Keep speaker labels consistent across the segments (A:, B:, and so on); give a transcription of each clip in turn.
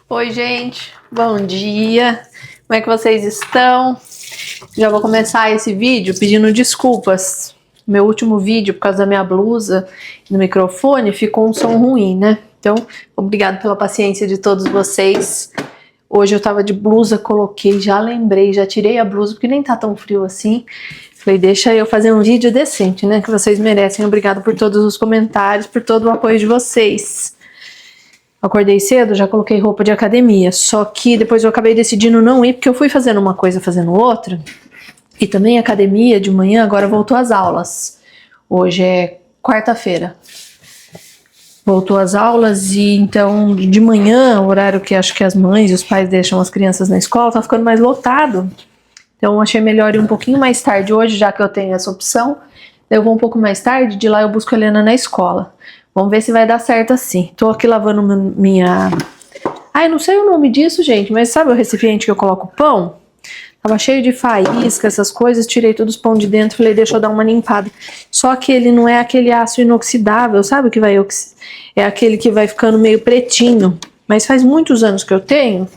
A: Oi, gente, bom dia, como é que vocês estão? Já vou começar esse vídeo pedindo desculpas. Meu último vídeo, por causa da minha blusa no microfone, ficou um som ruim, né? Então, obrigado pela paciência de todos vocês. Hoje eu tava de blusa, coloquei, já lembrei, já tirei a blusa, porque nem tá tão frio assim. Falei, deixa eu fazer um vídeo decente, né? Que vocês merecem. Obrigado por todos os comentários, por todo o apoio de vocês. Acordei cedo, já coloquei roupa de academia, só que depois eu acabei decidindo não ir, porque eu fui fazendo uma coisa, fazendo outra, e também academia de manhã, agora voltou às aulas. Hoje é quarta-feira. Voltou às aulas e então de manhã, o horário que acho que as mães e os pais deixam as crianças na escola, tá ficando mais lotado. Então eu achei melhor ir um pouquinho mais tarde hoje, já que eu tenho essa opção. Eu vou um pouco mais tarde, de lá eu busco a Helena na escola. Vamos ver se vai dar certo assim. Tô aqui lavando minha... Ai, não sei o nome disso, gente, mas sabe o recipiente que eu coloco pão? Tava cheio de faísca, essas coisas, tirei todos os pão de dentro, falei, deixa eu dar uma limpada. Só que ele não é aquele aço inoxidável, sabe o que vai é aquele que vai ficando meio pretinho. Mas faz muitos anos que eu tenho,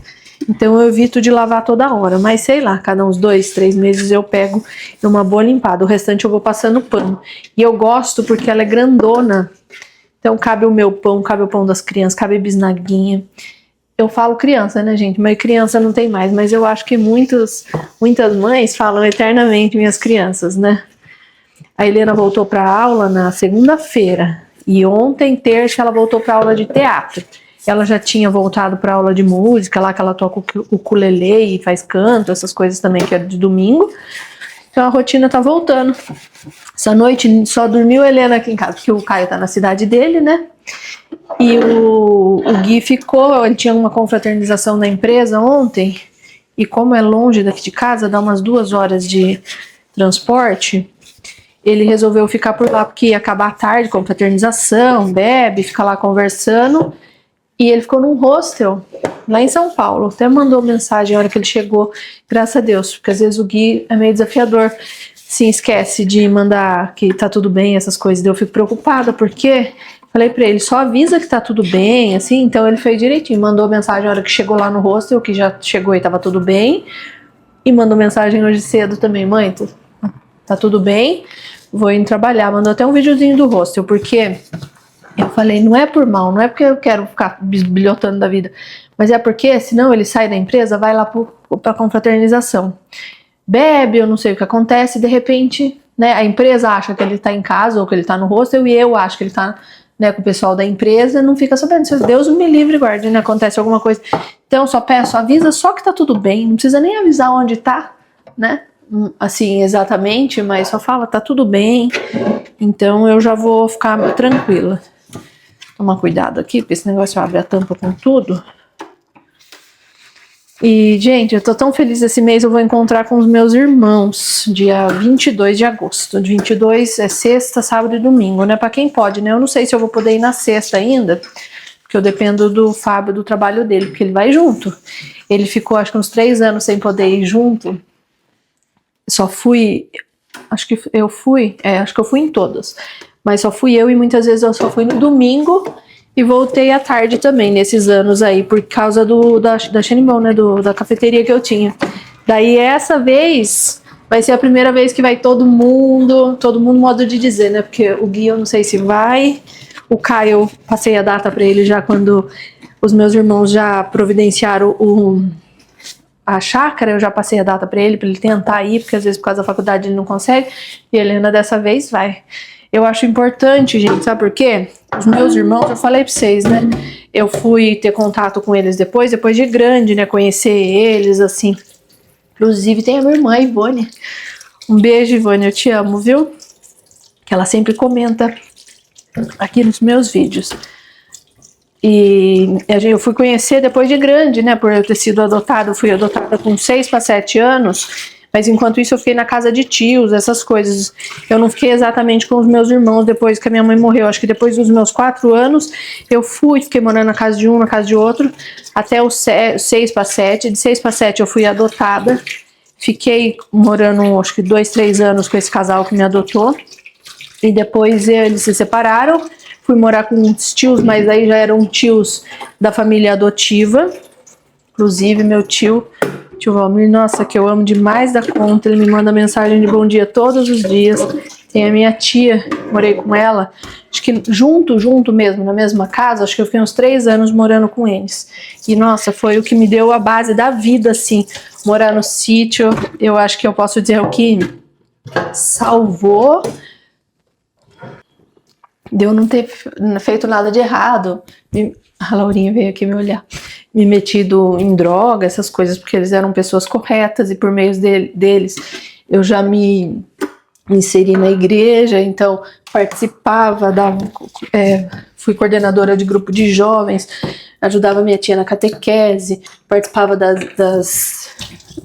A: então eu evito de lavar toda hora. Mas sei lá, cada uns 2, 3 meses eu pego uma boa limpada. O restante eu vou passando pano. E eu gosto porque ela é grandona. Então cabe o meu pão, cabe o pão das crianças, cabe bisnaguinha. Eu falo criança, né, gente? Mas criança não tem mais. Mas eu acho que muitas mães falam eternamente minhas crianças, né? A Helena voltou para aula na segunda-feira. E ontem, terça, ela voltou para aula de teatro. Ela já tinha voltado para aula de música, lá que ela toca o ukulele e faz canto, essas coisas também, que é de domingo. Então a rotina tá voltando. Essa noite só dormiu a Helena aqui em casa, porque o Caio tá na cidade dele, né? E o Gui ficou, ele tinha uma confraternização na empresa ontem, e como é longe daqui de casa, dá umas 2 horas de transporte, ele resolveu ficar por lá, porque ia acabar a tarde, confraternização, bebe, fica lá conversando, e ele ficou num hostel, lá em São Paulo. Até mandou mensagem na hora que ele chegou, graças a Deus, porque às vezes o Gui é meio desafiador, se esquece de mandar que tá tudo bem, essas coisas. Eu fico preocupada, porque falei pra ele, só avisa que tá tudo bem, assim. Então ele fez direitinho, mandou mensagem na hora que chegou lá no hostel, que já chegou e tava tudo bem, e mandou mensagem hoje cedo também, mãe, tá tudo bem, vou indo trabalhar. Mandou até um videozinho do hostel, porque eu falei, não é por mal, não é porque eu quero ficar bisbilhotando da vida, mas é porque senão ele sai da empresa, vai lá pra confraternização, bebe, eu não sei o que acontece, de repente, né, a empresa acha que ele tá em casa ou que ele tá no hostel, e eu acho que ele tá, né, com o pessoal da empresa, não fica sabendo. Se Deus me livre e guarde, né, acontece alguma coisa. Então só peço, avisa só que tá tudo bem, não precisa nem avisar onde tá, né, assim, exatamente, mas só fala, tá tudo bem. Então eu já vou ficar tranquila. Tomar cuidado aqui, porque esse negócio abre a tampa com tudo. E, gente, eu tô tão feliz esse mês, eu vou encontrar com os meus irmãos, dia 22 de agosto. 22 é sexta, sábado e domingo, né? Pra quem pode, né? Eu não sei se eu vou poder ir na sexta ainda, porque eu dependo do Fábio, do trabalho dele, porque ele vai junto. Ele ficou, acho que uns 3 anos sem poder ir junto. Só fui, acho que eu fui em todas. Mas só fui eu, e muitas vezes eu só fui no domingo e voltei à tarde também, nesses anos aí, por causa da Xenibon, né, da cafeteria que eu tinha. Daí essa vez vai ser a primeira vez que vai todo mundo, modo de dizer, né, porque o Gui eu não sei se vai, o Caio eu passei a data pra ele já quando os meus irmãos já providenciaram a chácara, eu já passei a data pra ele tentar ir, porque às vezes por causa da faculdade ele não consegue, e a Helena dessa vez vai. Eu acho importante, gente, sabe por quê? Os meus irmãos, eu falei pra vocês, né? Eu fui ter contato com eles depois de grande, né? Conhecer eles, assim. Inclusive tem a minha irmã, Ivone. Um beijo, Ivone, eu te amo, viu? Que ela sempre comenta aqui nos meus vídeos. E eu fui conhecer depois de grande, né? Por eu ter sido adotada. Eu fui adotada com 6 para 7 anos. Mas enquanto isso eu fiquei na casa de tios, essas coisas. Eu não fiquei exatamente com os meus irmãos depois que a minha mãe morreu. Acho que depois dos meus 4 anos eu fiquei morando na casa de um, na casa de outro, até os 6 para 7. De 6 para 7 eu fui adotada. Fiquei morando, acho que 2, 3 anos com esse casal que me adotou. E depois eles se separaram. Fui morar com uns tios, mas aí já eram tios da família adotiva. Inclusive, meu tio Valmir, nossa, que eu amo demais da conta, ele me manda mensagem de bom dia todos os dias. Tem a minha tia, morei com ela, acho que junto mesmo, na mesma casa, acho que eu fiquei uns 3 anos morando com eles. E, nossa, foi o que me deu a base da vida, assim, morar no sítio. Eu acho que eu posso dizer o que salvou de eu não ter feito nada de errado. A Laurinha veio aqui me olhar. Me metido em droga, essas coisas, porque eles eram pessoas corretas e por meio deles eu já me inseri na igreja, então participava, fui coordenadora de grupo de jovens, ajudava minha tia na catequese, participava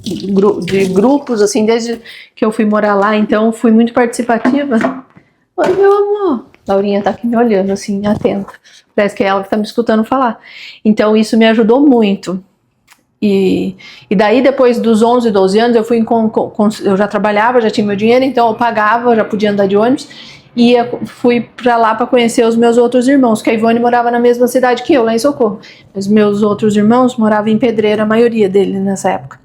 A: de grupos, assim, desde que eu fui morar lá, então fui muito participativa. Oi, meu amor. Laurinha tá aqui me olhando, assim, atenta. Parece que é ela que tá me escutando falar. Então, isso me ajudou muito. E daí, depois dos 11, 12 anos, eu já trabalhava, já tinha meu dinheiro, então eu pagava, já podia andar de ônibus. E fui pra lá pra conhecer os meus outros irmãos, que a Ivone morava na mesma cidade que eu, lá em Socorro. Mas meus outros irmãos moravam em Pedreira, a maioria deles nessa época.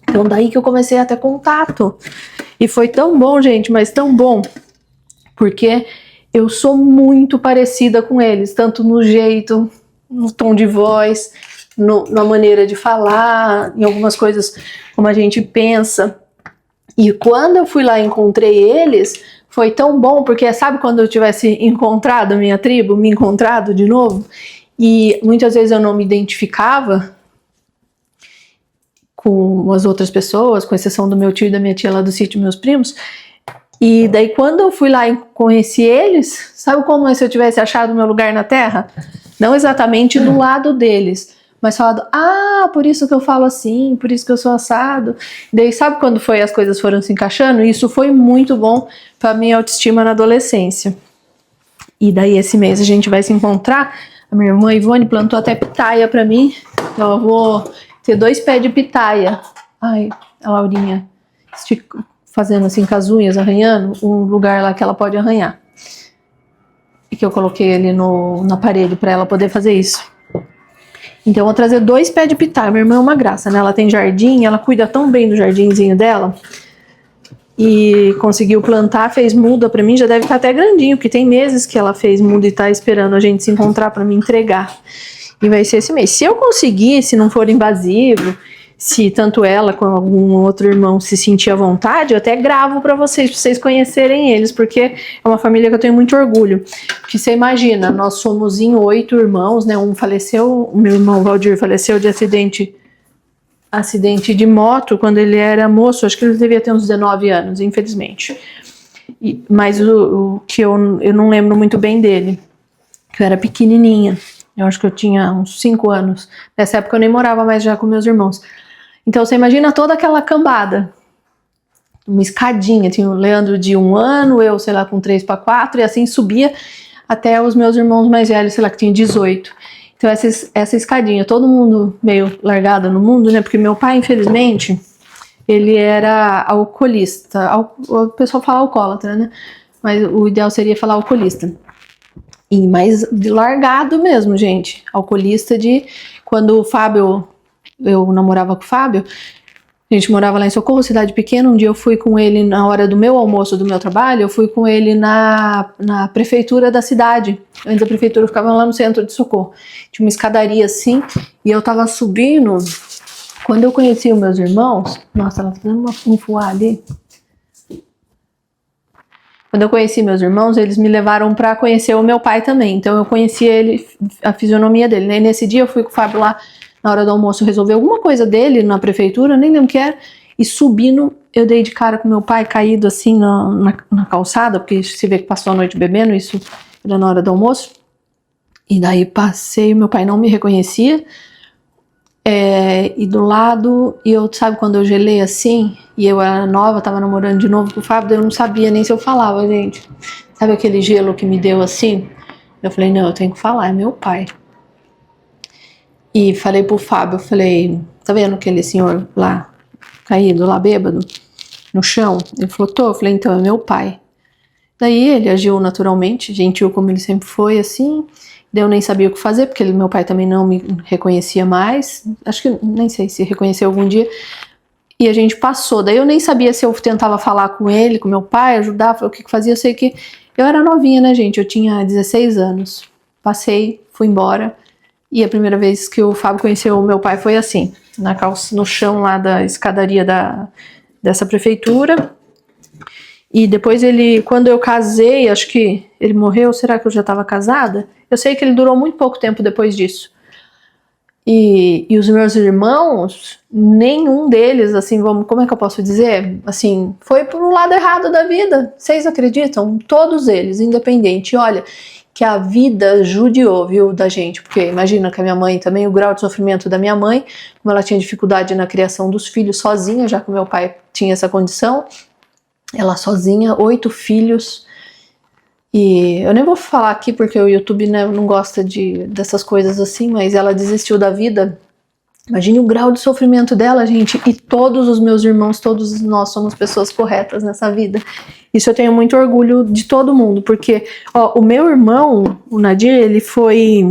A: Então, daí que eu comecei a ter contato. E foi tão bom, gente, mas tão bom, porque eu sou muito parecida com eles, tanto no jeito, no tom de voz, na maneira de falar, em algumas coisas como a gente pensa. E quando eu fui lá e encontrei eles, foi tão bom, porque sabe quando eu tivesse encontrado a minha tribo, me encontrado de novo? E muitas vezes eu não me identificava com as outras pessoas, com exceção do meu tio e da minha tia lá do sítio, meus primos. E daí quando eu fui lá e conheci eles, sabe como se eu tivesse achado meu lugar na terra? Não exatamente do lado deles, mas falado, por isso que eu falo assim, por isso que eu sou assado. Daí sabe quando as coisas foram se encaixando? Isso foi muito bom para minha autoestima na adolescência. E daí esse mês a gente vai se encontrar. A minha irmã Ivone plantou até pitaia para mim, então eu vou ter 2 pés de pitaia. Ai, a Laurinha fazendo assim com as unhas, arranhando, um lugar lá que ela pode arranhar. E que eu coloquei ali na parede para ela poder fazer isso. Então eu vou trazer 2 pés de pitaia. Minha irmã é uma graça, né? Ela tem jardim, ela cuida tão bem do jardinzinho dela. E conseguiu plantar, fez muda para mim, já deve estar até grandinho, porque tem meses que ela fez muda e tá esperando a gente se encontrar para me entregar. E vai ser esse mês. Se eu conseguir, se não for invasivo, se tanto ela como algum outro irmão se sentir à vontade, eu até gravo pra vocês conhecerem eles, porque é uma família que eu tenho muito orgulho. Porque você imagina, nós somos em 8 irmãos, né? Um faleceu, o meu irmão Valdir faleceu de acidente de moto quando ele era moço, acho que ele devia ter uns 19 anos, infelizmente. Mas o que eu não lembro muito bem dele, que eu era pequenininha. Eu acho que eu tinha uns 5 anos. Nessa época eu nem morava mais já com meus irmãos. Então você imagina toda aquela cambada. Uma escadinha. Tinha o Leandro de 1 ano, eu, sei lá, com 3 para 4, e assim subia até os meus irmãos mais velhos, sei lá, que tinha 18. Então essa escadinha, todo mundo meio largado no mundo, né? Porque meu pai, infelizmente, ele era alcoolista. O pessoal fala alcoólatra, né? Mas o ideal seria falar alcoolista. Mas de largado mesmo, gente. Alcoolista de... Quando o Fábio... Eu namorava com o Fábio, a gente morava lá em Socorro, cidade pequena. Um dia eu fui com ele na hora do meu almoço do meu trabalho, eu fui com ele na prefeitura da cidade. Antes da prefeitura, eu ficava lá no centro de Socorro. Tinha uma escadaria assim, e eu tava subindo. Quando eu conheci os meus irmãos... Nossa, ela tá fazendo um fuá ali. Quando eu conheci meus irmãos, eles me levaram para conhecer o meu pai também. Então eu conheci ele, a fisionomia dele, né? E nesse dia eu fui com o Fábio lá, na hora do almoço, resolver alguma coisa dele na prefeitura, nem lembro o que era. E subindo, eu dei de cara com meu pai caído assim na calçada, porque se vê que passou a noite bebendo, isso era na hora do almoço. E daí passei, meu pai não me reconhecia. E do lado, e eu, sabe quando eu gelei assim, e eu era nova, tava namorando de novo com o Fábio, eu não sabia nem se eu falava, gente. Sabe aquele gelo que me deu assim? Eu falei, não, eu tenho que falar, é meu pai. E falei pro Fábio, eu falei, tá vendo aquele senhor lá, caído, lá bêbado, no chão? Ele falou, tô. Eu falei, então, é meu pai. Daí ele agiu naturalmente, gentil como ele sempre foi, assim, Daí eu nem sabia o que fazer, porque meu pai também não me reconhecia mais. Acho que nem sei se reconheceu algum dia. E a gente passou. Daí eu nem sabia se eu tentava falar com ele, com meu pai, ajudar, o que fazia. Eu sei que eu era novinha, né, gente? Eu tinha 16 anos. Passei, fui embora. E a primeira vez que o Fábio conheceu o meu pai foi assim, no chão lá da escadaria dessa prefeitura. E depois quando eu casei, acho que ele morreu, será que eu já estava casada? Eu sei que ele durou muito pouco tempo depois disso. E os meus irmãos, nenhum deles, assim, como é que eu posso dizer? Assim, foi pro lado errado da vida. Vocês acreditam? Todos eles, independente. Olha, que a vida judiou, viu, da gente. Porque imagina que a minha mãe também, o grau de sofrimento da minha mãe, como ela tinha dificuldade na criação dos filhos sozinha, já que o meu pai tinha essa condição. Ela sozinha, 8 filhos. E eu nem vou falar aqui porque o YouTube, né, não gosta dessas coisas assim, mas ela desistiu da vida. Imagine o grau de sofrimento dela, gente. E todos os meus irmãos, todos nós somos pessoas corretas nessa vida. Isso eu tenho muito orgulho de todo mundo, porque ó, o meu irmão, o Nadir, ele foi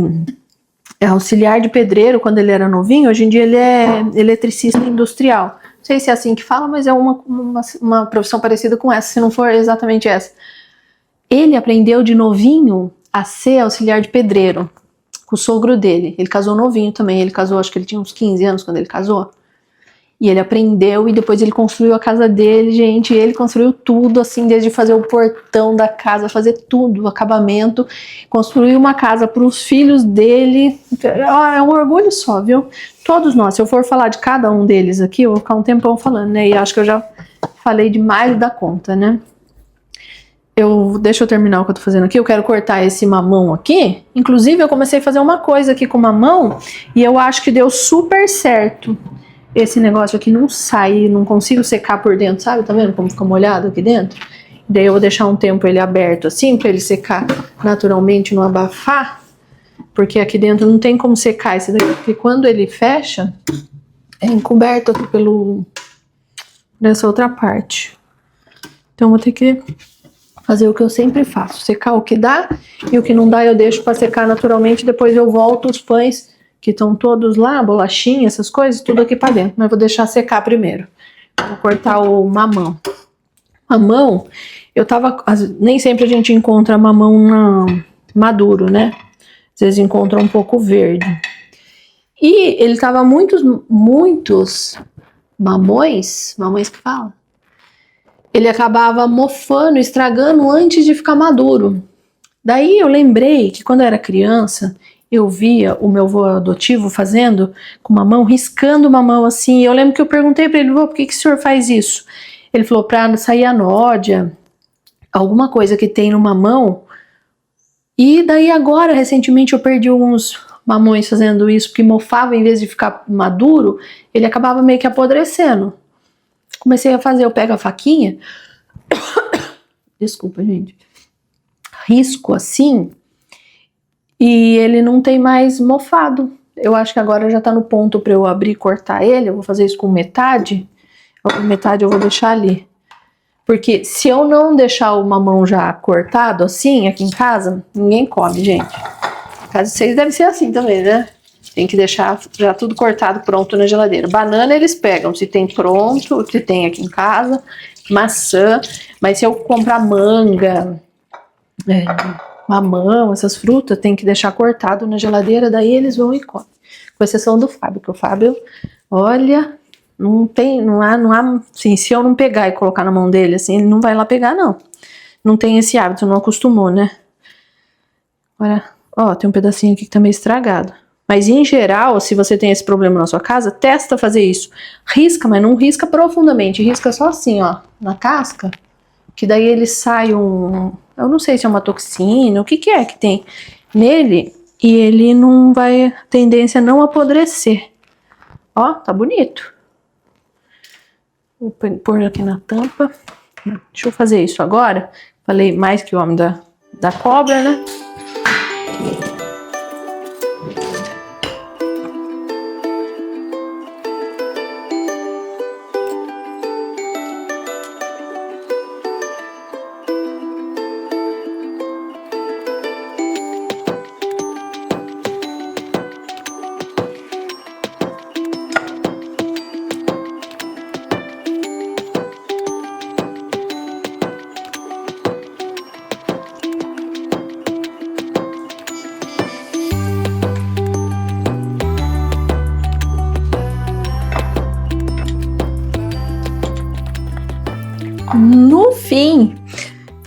A: auxiliar de pedreiro quando ele era novinho. Hoje em dia ele é eletricista industrial. Não sei se é assim que fala, mas é uma profissão parecida com essa, se não for exatamente essa. Ele aprendeu de novinho a ser auxiliar de pedreiro com o sogro dele. Ele casou novinho também. Ele casou, acho que ele tinha uns 15 anos quando ele casou. E ele aprendeu e depois ele construiu a casa dele, gente. Ele construiu tudo, assim, desde fazer o portão da casa, fazer tudo, o acabamento. Construiu uma casa para os filhos dele. É um orgulho só, viu? Todos nós. Se eu for falar de cada um deles aqui, eu vou ficar um tempão falando, né? E acho que eu já falei demais da conta, né? Deixa eu terminar o que eu tô fazendo aqui. Eu quero cortar esse mamão aqui. Inclusive, eu comecei a fazer uma coisa aqui com o mamão e eu acho que deu super certo. Esse negócio aqui não sai, não consigo secar por dentro, sabe? Tá vendo como fica molhado aqui dentro? Daí eu vou deixar um tempo ele aberto assim, pra ele secar naturalmente, não abafar. Porque aqui dentro não tem como secar esse daqui, porque quando ele fecha, é encoberto aqui nessa outra parte. Então eu vou ter que fazer o que eu sempre faço, secar o que dá e o que não dá eu deixo para secar naturalmente, depois eu volto os pães que estão todos lá, bolachinha, essas coisas, tudo aqui para dentro, mas vou deixar secar primeiro. Vou cortar o mamão. Mamão, nem sempre a gente encontra mamão maduro, né? Às vezes encontra um pouco verde. E ele tava muitos mamões que fala? Ele acabava mofando, estragando antes de ficar maduro. Daí eu lembrei que quando eu era criança, eu via o meu avô adotivo fazendo com mamão, riscando mamão assim. Eu lembro que eu perguntei para ele, vô, por que o senhor faz isso? Ele falou, para sair a nódia, alguma coisa que tem no mamão. E daí agora, recentemente, eu perdi alguns mamões fazendo isso, porque mofava em vez de ficar maduro, ele acabava meio que apodrecendo. Comecei a fazer, eu pego a faquinha, desculpa, gente, risco assim, e ele não tem mais mofado. Eu acho que agora já tá no ponto para eu abrir e cortar ele. Eu vou fazer isso com metade. Metade eu vou deixar ali. Porque se eu não deixar o mamão já cortado assim, aqui em casa, ninguém come, gente. Na casa de vocês deve ser assim também, né? Tem que deixar já tudo cortado, pronto na geladeira. Banana eles pegam, se tem pronto, se tem aqui em casa. Maçã. Mas se eu comprar manga, mamão, essas frutas, tem que deixar cortado na geladeira, daí eles vão e comem. Com exceção do Fábio, que o Fábio, olha, não há, assim, se eu não pegar e colocar na mão dele, assim, ele não vai lá pegar, não. Não tem esse hábito, não acostumou, né? Olha, ó, tem um pedacinho aqui que tá meio estragado. Mas em geral, se você tem esse problema na sua casa, testa fazer isso. Risca, mas não risca profundamente, risca só assim, ó, na casca, que daí ele sai eu não sei se é uma toxina, o que é que tem nele, e ele não vai, tendência a não apodrecer. Ó, tá bonito. Vou pôr aqui na tampa. Deixa eu fazer isso agora. Falei mais que o homem da cobra, né?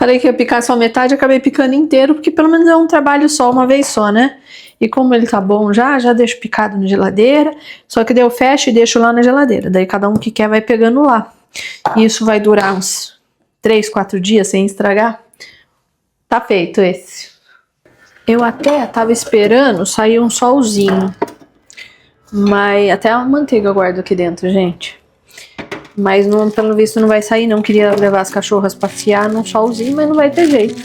A: Falei que ia picar só metade, acabei picando inteiro, porque pelo menos é um trabalho só, uma vez só, né? E como ele tá bom já deixo picado na geladeira, só que daí eu fecho e deixo lá na geladeira. Daí cada um que quer vai pegando lá. E isso vai durar uns 3, 4 dias sem estragar. Tá feito esse. Eu até tava esperando sair um solzinho. Mas até a manteiga eu guardo aqui dentro, gente. Mas não, pelo visto não vai sair não. Queria levar as cachorras passear num solzinho, mas não vai ter jeito.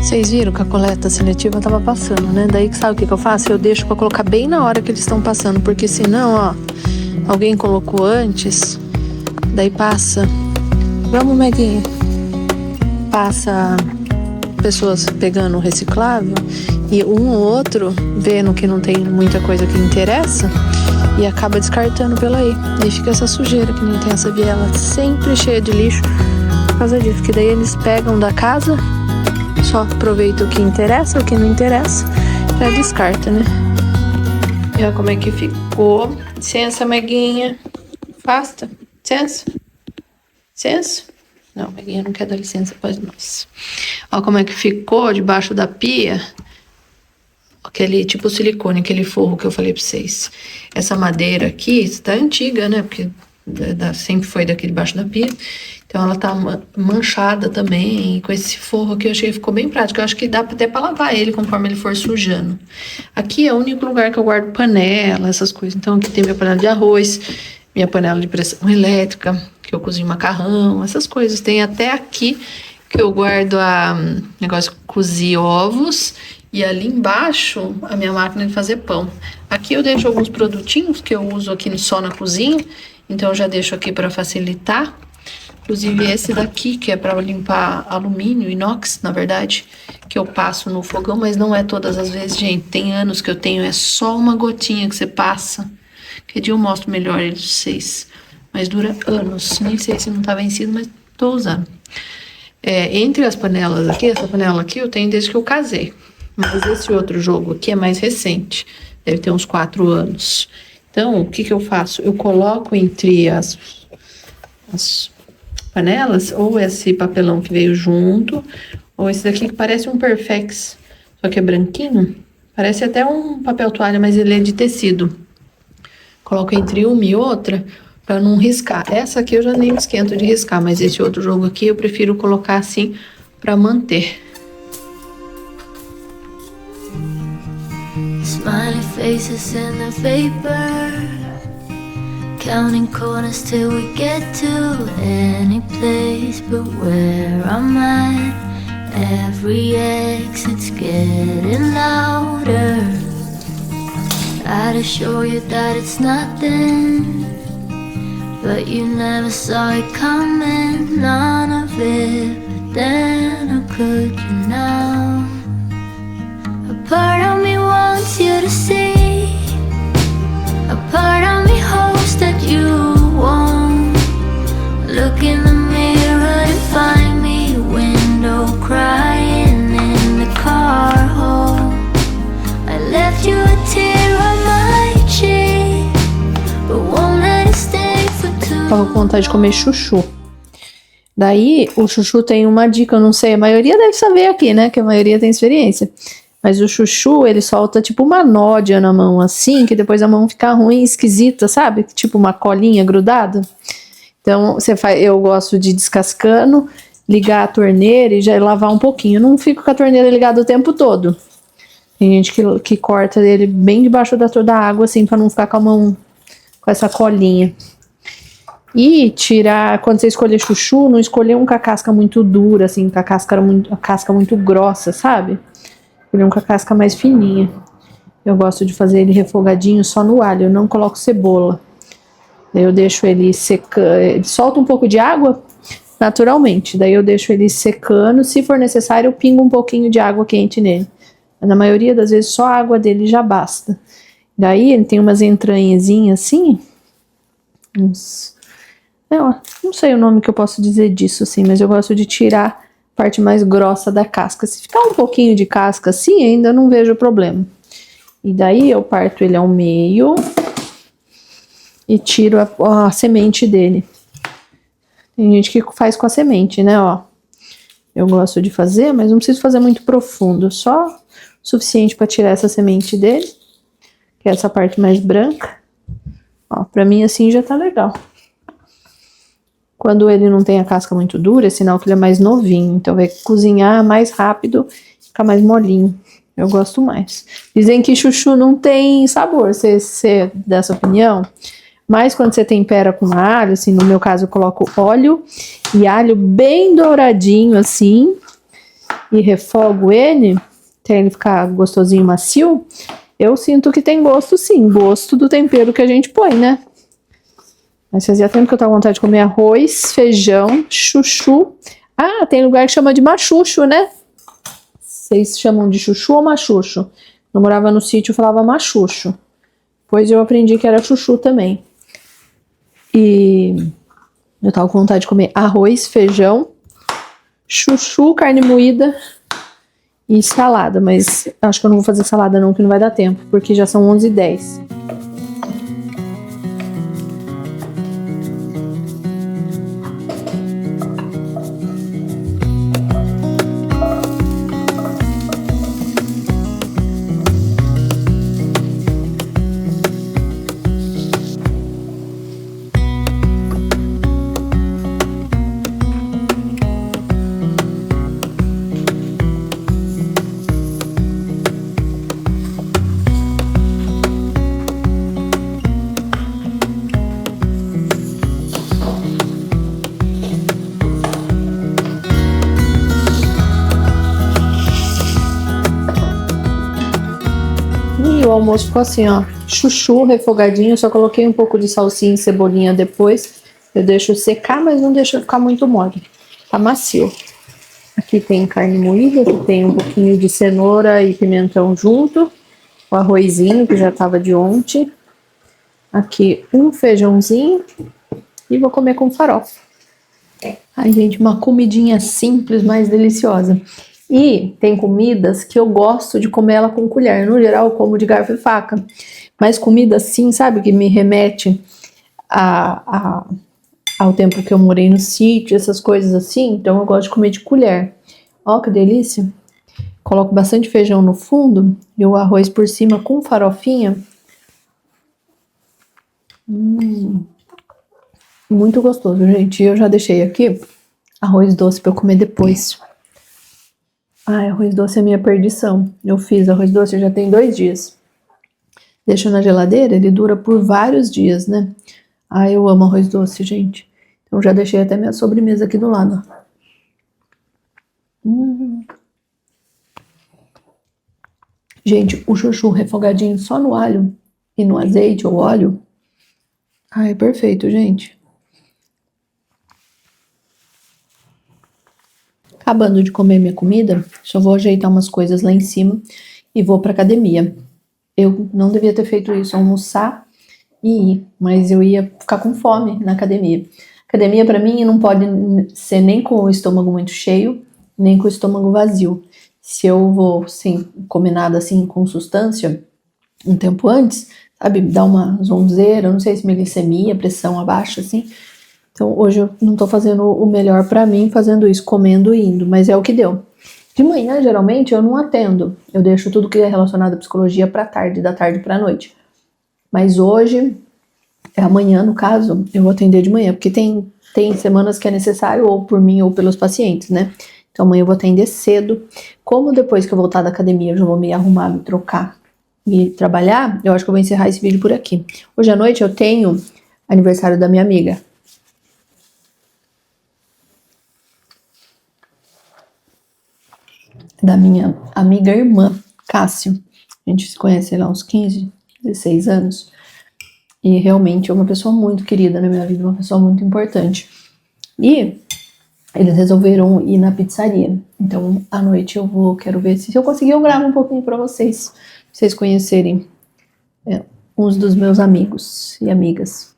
A: Vocês viram que a coleta seletiva tava passando, né? Daí sabe o que eu faço? Eu deixo pra colocar bem na hora que eles estão passando, porque senão, ó, alguém colocou antes, daí passa. Vamos, Meguinha. Passa pessoas pegando o reciclável e um ou outro vendo que não tem muita coisa que interessa e acaba descartando pela aí. E fica essa sujeira que nem tem essa viela sempre cheia de lixo por causa disso. Que daí eles pegam da casa, só aproveita o que interessa, o que não interessa, já descarta, né? E olha como é que ficou. Licença, Meguinha. Afasta. Licença. Licença. Não, Meguinha não quer dar licença para nós. Olha como é que ficou debaixo da pia. Aquele tipo silicone, aquele forro que eu falei pra vocês. Essa madeira aqui está antiga, né? Porque sempre foi daqui debaixo da pia. Então ela tá manchada também. E com esse forro aqui eu achei que ficou bem prático. Eu acho que dá até pra lavar ele conforme ele for sujando. Aqui é o único lugar que eu guardo panela, essas coisas. Então aqui tem minha panela de arroz, minha panela de pressão elétrica, que eu cozinho macarrão, essas coisas. Tem até aqui que eu guardo negócio de cozer ovos. E ali embaixo, a minha máquina de fazer pão. Aqui eu deixo alguns produtinhos que eu uso aqui só na cozinha. Então eu já deixo aqui para facilitar. Inclusive esse daqui, que é para limpar alumínio, inox, na verdade, que eu passo no fogão, mas não é todas as vezes, gente. Tem anos que eu tenho, é só uma gotinha que você passa. Que dia eu mostro melhor ele pra vocês. Mas dura anos. Nem sei se não tá vencido, mas tô usando. Entre as panelas aqui, essa panela aqui eu tenho desde que eu casei. Mas esse outro jogo aqui é mais recente. Deve ter uns 4 anos. Então, o que eu faço? Eu coloco entre as panelas, ou esse papelão que veio junto, ou esse daqui que parece um Perfex, só que é branquinho. Parece até um papel toalha, mas ele é de tecido. Coloco entre uma e outra para não riscar. Essa aqui eu já nem esquento de riscar, mas esse outro jogo aqui eu prefiro colocar assim para manter.
B: Smiley faces in the vapor, counting corners till we get to any place but where I'm at. Every exit's getting louder. Try to show you that it's nothing, but you never saw it coming, none of it. But then how could you now? A part of me wants you to see, a part of me hopes that you won't. Look in the mirror and find me a window crying in the car hole. I left you a tear on my cheek, but won't let it stay for too.
A: Tava com vontade de comer chuchu. Daí, o chuchu tem uma dica, eu não sei, a maioria deve saber aqui, né? Que a maioria tem experiência. Mas o chuchu, ele solta tipo uma nódia na mão, assim, que depois a mão fica ruim, esquisita, sabe? Tipo uma colinha grudada. Então, eu gosto de ir descascando, ligar a torneira e já lavar um pouquinho. Eu não fico com a torneira ligada o tempo todo. Tem gente que corta ele bem debaixo da água, assim, pra não ficar com a mão com essa colinha. E tirar, quando você escolher chuchu, não escolher um com a casca muito dura, assim, com a casca muito grossa, sabe? Escolher um com a casca mais fininha. Eu gosto de fazer ele refogadinho só no alho, eu não coloco cebola. Daí eu deixo ele secando, ele solta um pouco de água naturalmente. Daí eu deixo ele secando, se for necessário eu pingo um pouquinho de água quente nele. Mas na maioria das vezes só a água dele já basta. Daí ele tem umas entranhazinhas assim, Não sei o nome que eu posso dizer disso, assim, mas eu gosto de tirar a parte mais grossa da casca. Se ficar um pouquinho de casca assim, ainda não vejo problema. E daí eu parto ele ao meio e tiro a semente dele. Tem gente que faz com a semente, né, ó. Eu gosto de fazer, mas não preciso fazer muito profundo, só o suficiente para tirar essa semente dele, que é essa parte mais branca. Ó, pra mim assim já tá legal. Quando ele não tem a casca muito dura, é sinal que ele é mais novinho, então vai cozinhar mais rápido, fica mais molinho. Eu gosto mais. Dizem que chuchu não tem sabor, você é dessa opinião? Mas quando você tempera com alho, assim, no meu caso eu coloco óleo e alho bem douradinho, assim, e refogo ele, até ele ficar gostosinho, macio, eu sinto que tem gosto, sim, gosto do tempero que a gente põe, né? Mas fazia tempo que eu tava com vontade de comer arroz, feijão, chuchu. Ah, tem lugar que chama de machucho, né? Vocês chamam de chuchu ou machucho? Eu morava no sítio, eu falava machucho. Depois eu aprendi que era chuchu também. E eu tava com vontade de comer arroz, feijão, chuchu, carne moída e salada. Mas acho que eu não vou fazer salada não, que não vai dar tempo, porque já são 11h10. E o almoço ficou assim, ó, chuchu refogadinho, só coloquei um pouco de salsinha e cebolinha depois. Eu deixo secar, mas não deixo ficar muito mole. Tá macio. Aqui tem carne moída, aqui tem um pouquinho de cenoura e pimentão junto. O arrozinho, que já tava de ontem. Aqui um feijãozinho. E vou comer com farofa. Ai, gente, uma comidinha simples, mas deliciosa. E tem comidas que eu gosto de comer ela com colher. No geral, eu como de garfo e faca. Mas comida assim, sabe, que me remete ao tempo que eu morei no sítio, essas coisas assim. Então eu gosto de comer de colher. Ó, que delícia. Coloco bastante feijão no fundo e o arroz por cima com farofinha. Muito gostoso, gente. Eu já deixei aqui arroz doce para eu comer depois. Ai, arroz doce é minha perdição. Eu fiz arroz doce já tem 2 dias. Deixo na geladeira, ele dura por vários dias, né? Ai, eu amo arroz doce, gente. Então já deixei até minha sobremesa aqui do lado. Gente, o chuchu refogadinho só no alho e no azeite ou óleo. Ai, perfeito, gente. Acabando de comer minha comida, só vou ajeitar umas coisas lá em cima e vou pra academia. Eu não devia ter feito isso, almoçar e ir, mas eu ia ficar com fome na academia. Academia pra mim não pode ser nem com o estômago muito cheio, nem com o estômago vazio. Se eu vou sem comer nada assim com substância um tempo antes, sabe, dá uma zonzeira, não sei se minha glicemia, pressão abaixa assim. Então hoje eu não tô fazendo o melhor pra mim fazendo isso, comendo e indo, mas é o que deu. De manhã, geralmente, eu não atendo. Eu deixo tudo que é relacionado à psicologia pra tarde, da tarde pra noite. Mas hoje, amanhã no caso, eu vou atender de manhã, porque tem semanas que é necessário, ou por mim ou pelos pacientes, né? Então amanhã eu vou atender cedo. Como depois que eu voltar da academia eu já vou me arrumar, me trocar e trabalhar, eu acho que eu vou encerrar esse vídeo por aqui. Hoje à noite eu tenho aniversário da minha amiga. Da minha amiga irmã, Cássio. A gente se conhece lá uns 15, 16 anos. E realmente é uma pessoa muito querida na minha vida, uma pessoa muito importante. E eles resolveram ir na pizzaria. Então, à noite quero ver se eu conseguir, eu gravo um pouquinho pra vocês conhecerem uns dos meus amigos e amigas.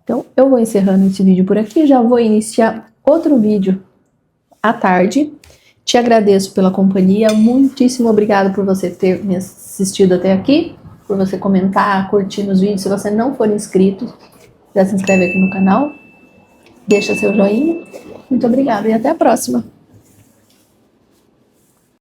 A: Então, eu vou encerrando esse vídeo por aqui, já vou iniciar outro vídeo à tarde. Te agradeço pela companhia, muitíssimo obrigado por você ter me assistido até aqui, por você comentar, curtir nos vídeos. Se você não for inscrito, já se inscreve aqui no canal, deixa seu joinha. Muito obrigada e até a próxima!